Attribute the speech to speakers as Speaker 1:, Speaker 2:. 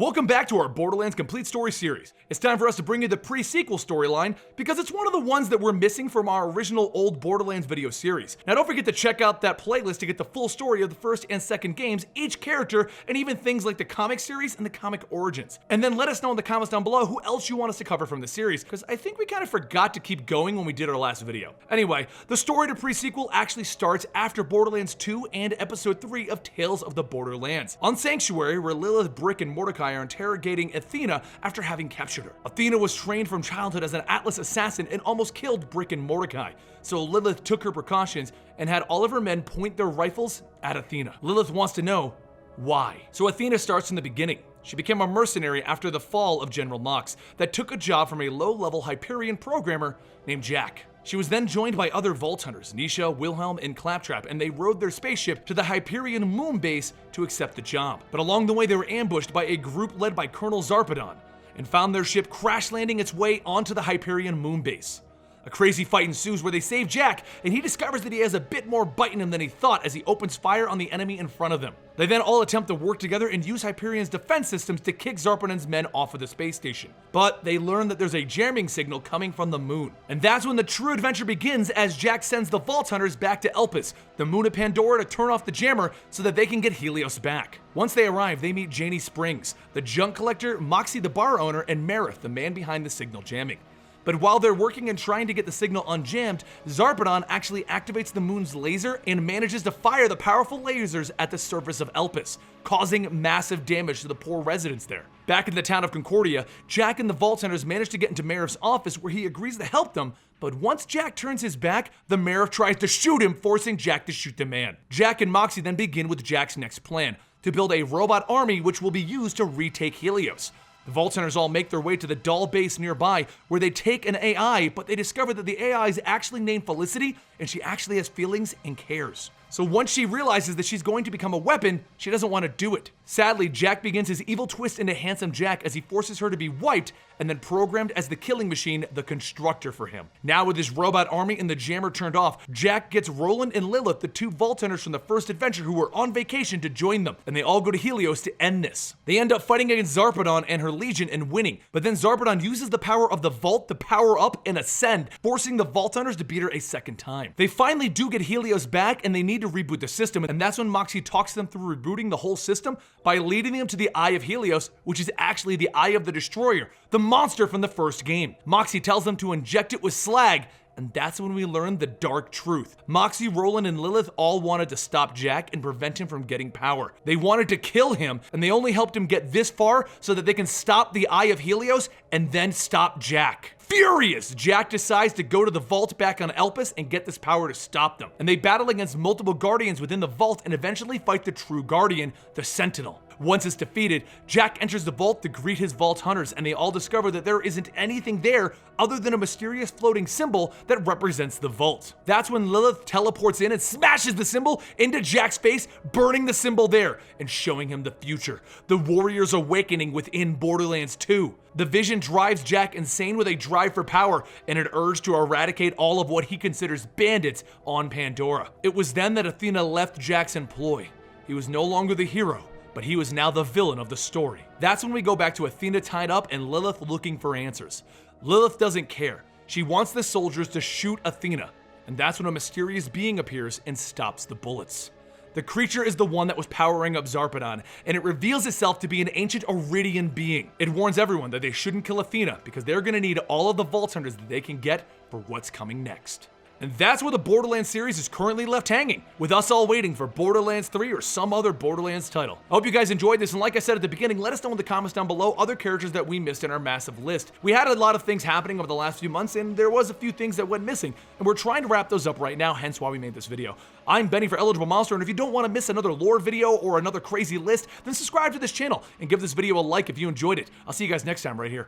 Speaker 1: Welcome back to our Borderlands Complete Story series. It's time for us to bring you the pre-sequel storyline because it's one of the ones that we're missing from our original old Borderlands video series. Now don't forget to check out that playlist to get the full story of the first and second games, each character, and even things like the comic series and the comic origins. And then let us know in the comments down below who else you want us to cover from the series, because I think we kind of forgot to keep going when we did our last video. Anyway, the story to pre-sequel actually starts after Borderlands 2 and Episode 3 of Tales of the Borderlands, on Sanctuary, where Lilith, Brick, and Mordecai are interrogating Athena after having captured her. Athena was trained from childhood as an Atlas assassin and almost killed Brick and Mordecai, so Lilith took her precautions and had all of her men point their rifles at Athena. Lilith wants to know why. So Athena starts from the beginning. She became a mercenary after the fall of General Knox that took a job from a low-level Hyperion programmer named Jack. She was then joined by other Vault Hunters, Nisha, Wilhelm, and Claptrap, and they rode their spaceship to the Hyperion moon base to accept the job. But along the way, they were ambushed by a group led by Colonel Zarpedon and found their ship crash landing its way onto the Hyperion moon base. A crazy fight ensues where they save Jack, and he discovers that he has a bit more bite in him than he thought as he opens fire on the enemy in front of them. They then all attempt to work together and use Hyperion's defense systems to kick Zarpedon's men off of the space station. But they learn that there's a jamming signal coming from the moon. And that's when the true adventure begins, as Jack sends the Vault Hunters back to Elpis, the moon of Pandora, to turn off the jammer so that they can get Helios back. Once they arrive, they meet Janie Springs, the junk collector, Moxie the bar owner, and Marith, the man behind the signal jamming. But while they're working and trying to get the signal unjammed, Zarpedon actually activates the moon's laser and manages to fire the powerful lasers at the surface of Elpis, causing massive damage to the poor residents there. Back in the town of Concordia, Jack and the Vault Hunters manage to get into Marif's office, where he agrees to help them, but once Jack turns his back, the Marif tries to shoot him, forcing Jack to shoot the man. Jack and Moxie then begin with Jack's next plan, to build a robot army which will be used to retake Helios. The Vault Hunters all make their way to the doll base nearby, where they take an AI, but they discover that the AI is actually named Felicity, and she actually has feelings and cares. So once she realizes that she's going to become a weapon, she doesn't want to do it. Sadly, Jack begins his evil twist into Handsome Jack as he forces her to be wiped and then programmed as the killing machine, the Constructor, for him. Now with his robot army and the jammer turned off, Jack gets Roland and Lilith, the two Vault Hunters from the first adventure who were on vacation, to join them, and they all go to Helios to end this. They end up fighting against Zarpedon and her legion and winning, but then Zarpedon uses the power of the Vault to power up and ascend, forcing the Vault Hunters to beat her a second time. They finally do get Helios back, and they need to reboot the system, and that's when Moxie talks them through rebooting the whole system by leading them to the Eye of Helios, which is actually the Eye of the Destroyer, the monster from the first game. Moxie tells them to inject it with slag, and that's when we learn the dark truth. Moxie, Roland, and Lilith all wanted to stop Jack and prevent him from getting power. They wanted to kill him, and they only helped him get this far so that they can stop the Eye of Helios and then stop Jack. Furious, Jack decides to go to the vault back on Elpis and get this power to stop them. And they battle against multiple guardians within the vault and eventually fight the true guardian, the Sentinel. Once it's defeated, Jack enters the vault to greet his Vault Hunters, and they all discover that there isn't anything there other than a mysterious floating symbol that represents the vault. That's when Lilith teleports in and smashes the symbol into Jack's face, burning the symbol there and showing him the future, the warrior's awakening within Borderlands 2. The vision drives Jack insane with a drive for power and an urge to eradicate all of what he considers bandits on Pandora. It was then that Athena left Jack's employ. He was no longer the hero, but he was now the villain of the story. That's when we go back to Athena tied up and Lilith looking for answers. Lilith doesn't care. She wants the soldiers to shoot Athena, and that's when a mysterious being appears and stops the bullets. The creature is the one that was powering up Zarpedon, and it reveals itself to be an ancient Iridian being. It warns everyone that they shouldn't kill Athena because they're gonna need all of the Vault Hunters that they can get for what's coming next. And that's where the Borderlands series is currently left hanging, with us all waiting for Borderlands 3 or some other Borderlands title. I hope you guys enjoyed this, and like I said at the beginning, let us know in the comments down below other characters that we missed in our massive list. We had a lot of things happening over the last few months, and there was a few things that went missing, and we're trying to wrap those up right now, hence why we made this video. I'm Benny for Eligible Monster, and if you don't want to miss another lore video or another crazy list, then subscribe to this channel and give this video a like if you enjoyed it. I'll see you guys next time right here.